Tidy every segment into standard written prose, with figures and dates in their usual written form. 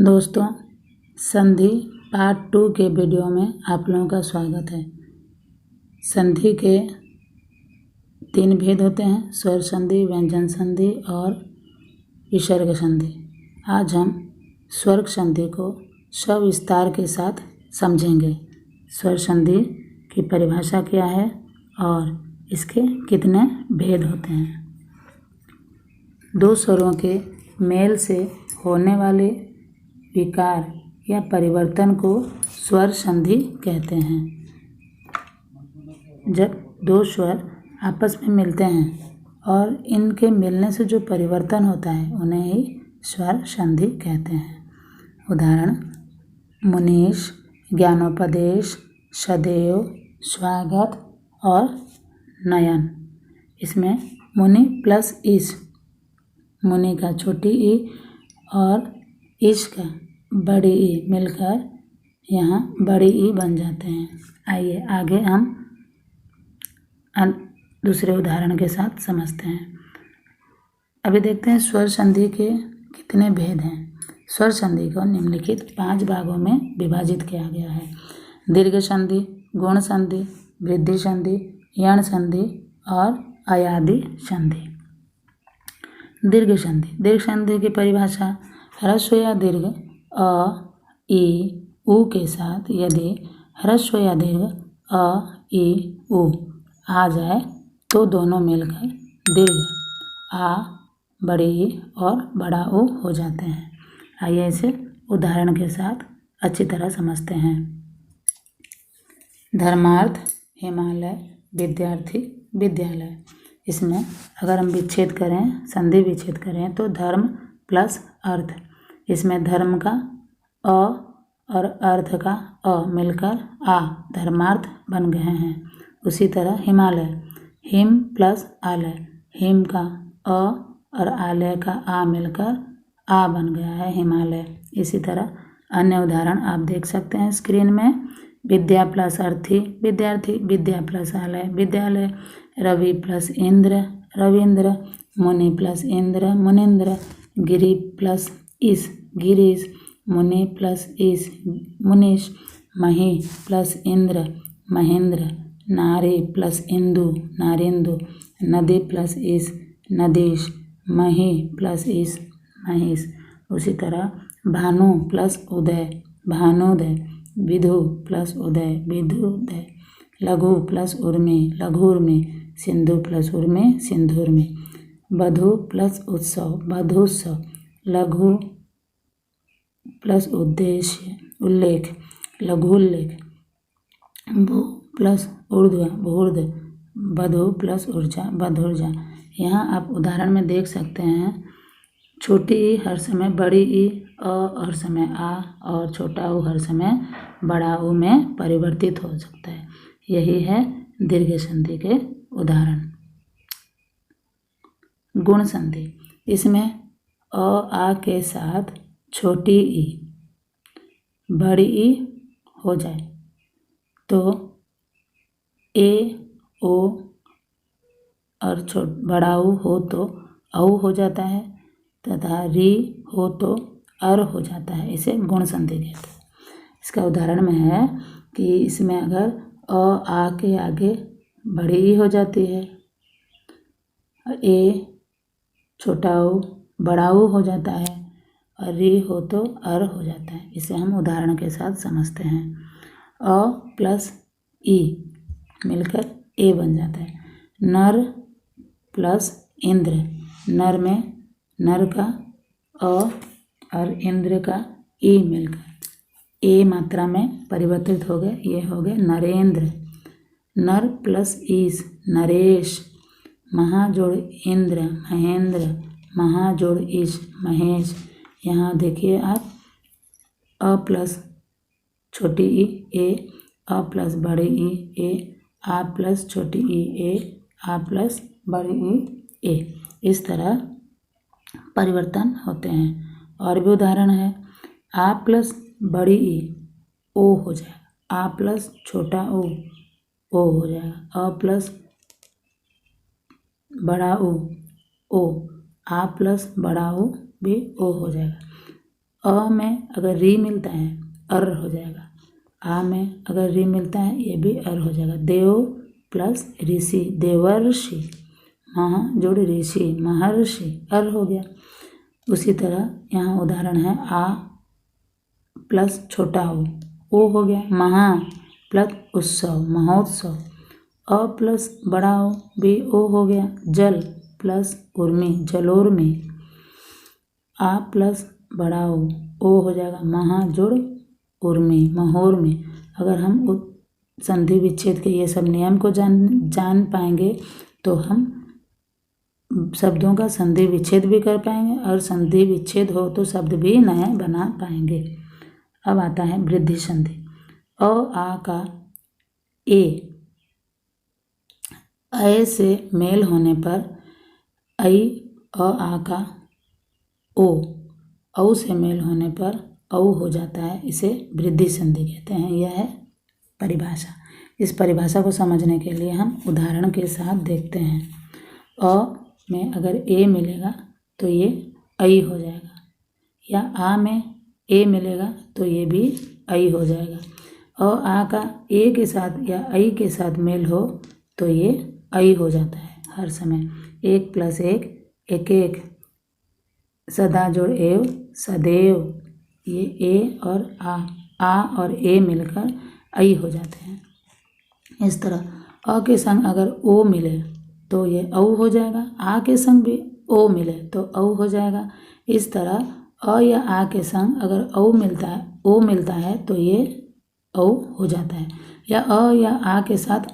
दोस्तों, संधि पार्ट 2 के वीडियो में आप लोगों का स्वागत है। संधि के 3 भेद होते हैं: स्वर संधि, व्यंजन संधि और विसर्ग संधि। आज हम स्वर संधि को सविस्तार के साथ समझेंगे। स्वर संधि की परिभाषा क्या है और इसके कितने भेद होते हैं। दो स्वरों के मेल से होने वाले विकार या परिवर्तन को स्वर संधि कहते हैं। जब दो स्वर आपस में मिलते हैं और इनके मिलने से जो परिवर्तन होता है उन्हें ही स्वर संधि कहते हैं। उदाहरण: मुनीश, ज्ञानोपदेश, सदैव, स्वागत और नयन। इसमें मुनि प्लस ईश, मुनि का छोटी ई और ईश का बड़ी ई मिलकर यहाँ बड़ी ई बन जाते हैं। आइए आगे हम दूसरे उदाहरण के साथ समझते हैं। अभी देखते हैं स्वर संधि के कितने भेद हैं। स्वर संधि को निम्नलिखित 5 भागों में विभाजित किया गया है: दीर्घ संधि, गुण संधि, वृद्धि संधि, यण संधि और अयादि संधि। दीर्घ संधि। दीर्घ संधि की परिभाषा: ह्रस्व या दीर्घ अ, ई, उ के साथ यदि ह्रस्व या दीर्घ अ, ई, उ आ जाए तो दोनों मिलकर दीर्घ आ, बड़ी ई और बड़ा उ हो जाते हैं। आइए इसे उदाहरण के साथ अच्छी तरह समझते हैं। धर्मार्थ, हिमालय, विद्यार्थी, विद्यालय। इसमें अगर हम विच्छेद करें, संधि विच्छेद करें तो धर्म प्लस अर्थ। इसमें धर्म का अ और अर्थ का अ मिलकर आ, धर्मार्थ बन गए हैं। उसी तरह हिमालय, हिम प्लस आलय, हिम का अ और आलय का आ मिलकर आ बन गया है हिमालय। इसी तरह अन्य उदाहरण आप देख सकते हैं स्क्रीन में। विद्या प्लस अर्थी, विद्यार्थी, विद्या प्लस आलय, विद्यालय, रवि प्लस इंद्र, रविंद्र, मुनि प्लस इंद्र, मुनिंद्र, गिरि प्लस ईश, गिरीश, मुनि प्लस ईश, मुनीश, मही प्लस इंद्र, महेंद्र, नारी प्लस इंदु, नारेंदु, नदी प्लस ईश, नदीश, मही प्लस ईश, महेश। उसी तरह भानु प्लस उदय, भानुदय, विधु प्लस उदय, विधुदय, लघु प्लस उर्मी, लघुर्मी, सिंधु प्लस उर्मी, सिंधुर्मी, वधु प्लस उत्सव, वधुत्सव, लघु प्लस उद्देश्य, उल्लेख, लघुल्लेख, भू प्लस ऊर्ध्व, भूर्ध, वधु प्लस ऊर्जा, वधुर्जा। यहाँ आप उदाहरण में देख सकते हैं, छोटी ई हर समय बड़ी ई, अ हर समय आ और छोटा ऊ हर समय बड़ा ऊ में परिवर्तित हो सकता है। यही है दीर्घ संधि के उदाहरण। गुण संधि। इसमें अ, आ के साथ छोटी ई बड़ी ई हो जाए तो ए, ओ और बड़ा ऊ हो तो औ हो जाता है तथा री हो तो अर हो जाता है। इसे गुण संधि कहते हैं। इसका उदाहरण में है कि इसमें अगर अ, आ के आगे बड़ी ई हो जाती है, ए, छोटा ऊ, बड़ा ऊ हो जाता है और री हो तो अर हो जाता है। इसे हम उदाहरण के साथ समझते हैं। अ प्लस ई मिलकर ए बन जाता है। नर प्लस इंद्र, नर में नर का अ और इंद्र का ई मिलकर ए मात्रा में परिवर्तित हो गए, ये हो गए नरेंद्र। नर प्लस ईश, नरेश, महा जोड़ इंद्र, महेंद्र, महा जोड़ ईश, महेश। यहाँ देखिए आप, अ प्लस छोटी ई ए, अ प्लस बड़ी ई ए, आ प्लस छोटी ई ए, आ प्लस बड़ी ई ए। इस तरह परिवर्तन होते हैं। और भी उदाहरण है, आ प्लस बड़ी ई ओ हो जाएगा, आ प्लस छोटा ओ हो जाएगा, अ प्लस बड़ा ओ, आ प्लस बड़ा ओ भी ओ हो जाएगा। अ में अगर री मिलता है अर हो जाएगा, आ में अगर री मिलता है ये भी अर हो जाएगा। देव प्लस ऋषि देवर्षि, मह जोड़ ऋषि महर्षि, अर हो गया। उसी तरह यहाँ उदाहरण है आ प्लस छोटा ओ हो गया। महा प्लस उत्सव महोत्सव, अ प्लस बड़ा ओ भी ओ हो गया। जल प्लस उर्मी जलोर्मी, आ प्लस बड़ा ओ हो जाएगा। महा जोड़ उर्मी महोर्मी। अगर हम संधि विच्छेद के ये सब नियम को जान पाएंगे तो हम शब्दों का संधि विच्छेद भी कर पाएंगे और संधि विच्छेद हो तो शब्द भी नए बना पाएंगे। अब आता है वृद्धि संधि। अ आ का ए से मेल होने पर ऐ, अ आ का ओ औ से मेल होने पर औ हो जाता है, इसे वृद्धि संधि कहते हैं। यह है परिभाषा। इस परिभाषा को समझने के लिए हम उदाहरण के साथ देखते हैं। अ में अगर ए मिलेगा तो ये ऐ हो जाएगा, या आ में ए मिलेगा तो ये भी ऐ हो जाएगा। अ आ का ए के साथ या ऐ के साथ मेल हो तो ये ऐ हो जाता है हर समय। एक प्लस एक एक एक, सदा जोड़ एव सदैव, ये ए और आ और ए मिलकर ऐ हो जाते हैं। इस तरह अ के संग अगर ओ मिले तो ये औ हो जाएगा, आ के संग भी ओ मिले तो औ हो जाएगा। इस तरह अ या आ के संग अगर ओ मिलता है तो ये औ हो जाता है, या अ या आ के साथ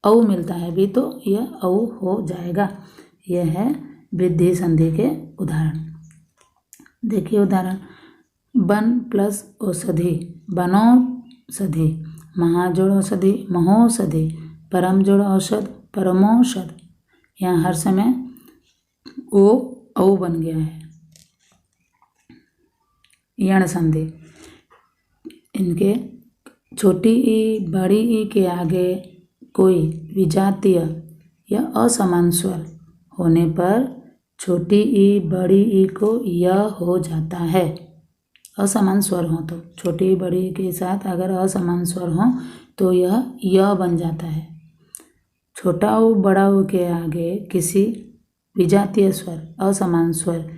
औ मिलता है भी तो यह औ हो जाएगा। यह है वृद्धि संधि के उदाहरण। देखिए उदाहरण, वन प्लस औषधि बनौषधि, महा जोड़ औषधि महोषधि, परम जोड़ औषध परमौषध। यहाँ हर समय ओ औ बन गया है। यण संधि, इनके छोटी ई बड़ी ई के आगे कोई विजातीय या असमान स्वर होने पर छोटी ई बड़ी ई को य हो जाता है। असमान स्वर हो तो छोटी बड़ी के साथ अगर असमान स्वर हो तो यह य बन जाता है। छोटा ऊ बड़ा ऊ के आगे किसी विजातीय स्वर असमान स्वर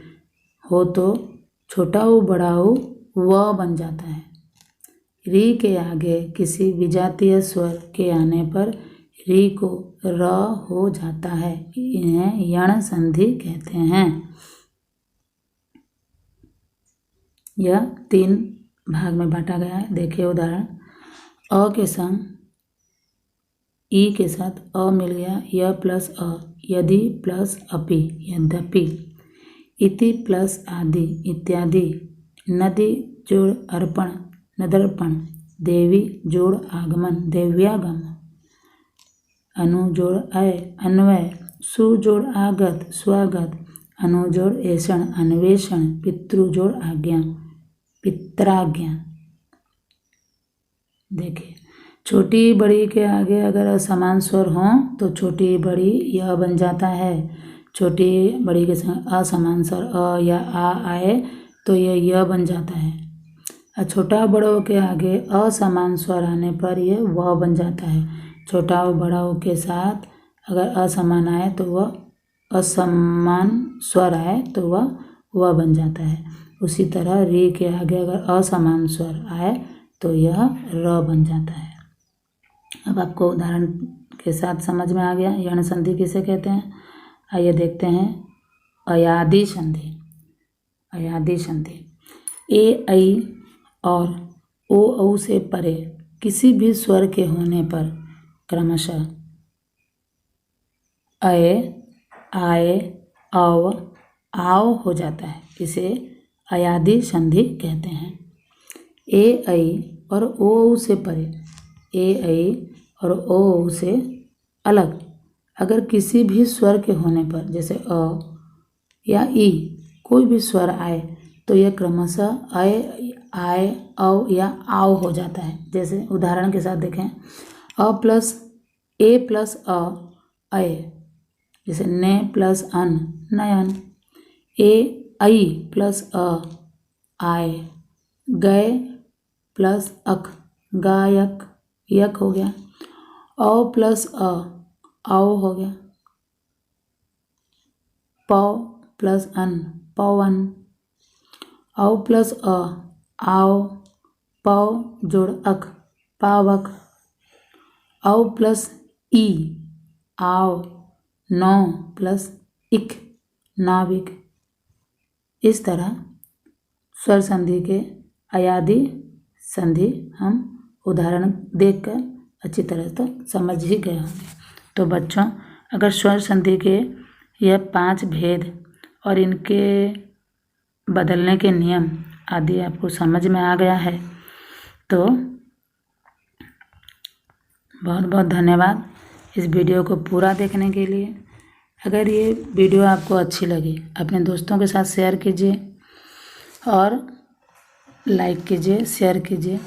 हो तो छोटा ऊ बड़ा ऊ व बन जाता है। री के आगे किसी विजातीय स्वर के आने पर री को र हो जाता है। इन्हें यण संधि कहते हैं। यह 3 भाग में बांटा गया है। देखिए उदाहरण, अ के संग ई के साथ अ मिल गया, य प्लस अ, यदि प्लस अपि यद्यपि, इति प्लस आदि इत्यादि, नदी जोड़ अर्पण नदर्पण, देवी जोड़ आगमन देव्यागम, अनु जोड़ अय अन्वय, सु जोड़ आगत स्वागत, अनु जोड़ ऐषण अन्वेषण, पितृ जोड़ आज्ञा पित्राज्ञा। देखिए छोटी बड़ी के आगे अगर असमान स्वर हों तो छोटी बड़ी यह बन जाता है। छोटी बड़ी के संग असमान स्वर अ या आ आए तो यह बन जाता है। और छोटा बड़ों के आगे असमान स्वर आने पर यह व बन जाता है। छोटा और बड़ा के साथ अगर असमान आए तो वह असमान स्वर आए तो वह व बन जाता है। उसी तरह री के आगे अगर असमान स्वर आए तो यह र बन जाता है। अब आपको उदाहरण के साथ समझ में आ गया यण संधि किसे कहते हैं। आइए देखते हैं अयादि संधि। अयादि संधि, ए ऐ और ओ औ से परे किसी भी स्वर के होने पर क्रमशः अय आए औ आओ हो जाता है। इसे अयादि संधि कहते हैं। ए ऐ और ओ औ से परे, ए ऐ और ओ औ से अलग अगर किसी भी स्वर के होने पर जैसे अ या ई कोई भी स्वर आए तो यह क्रमशः अय आए औ या आओ हो जाता है। जैसे उदाहरण के साथ देखें, अ प्लस ए प्लस अ अय, जैसे ने प्लस अन नयन, ए ऐ प्लस अ आए। गए प्लस अक, गायक, यक हो गया। औ प्लस अ, आओ हो गया। पौ प्लस अन, पवन। औ प्लस अ, आओ। पौ जोड़ अक, पावक। औ प्लस ई, आओ। नौ प्लस इक, नाविक। इस तरह स्वर संधि के अयादी संधि हम उदाहरण देखकर अच्छी तरह से समझ ही गए होंगे। तो बच्चों, अगर स्वर संधि के यह 5 भेद और इनके बदलने के नियम आदि आपको समझ में आ गया है तो बहुत बहुत धन्यवाद इस वीडियो को पूरा देखने के लिए। अगर ये वीडियो आपको अच्छी लगी अपने दोस्तों के साथ शेयर कीजिए और लाइक कीजिए, शेयर कीजिए।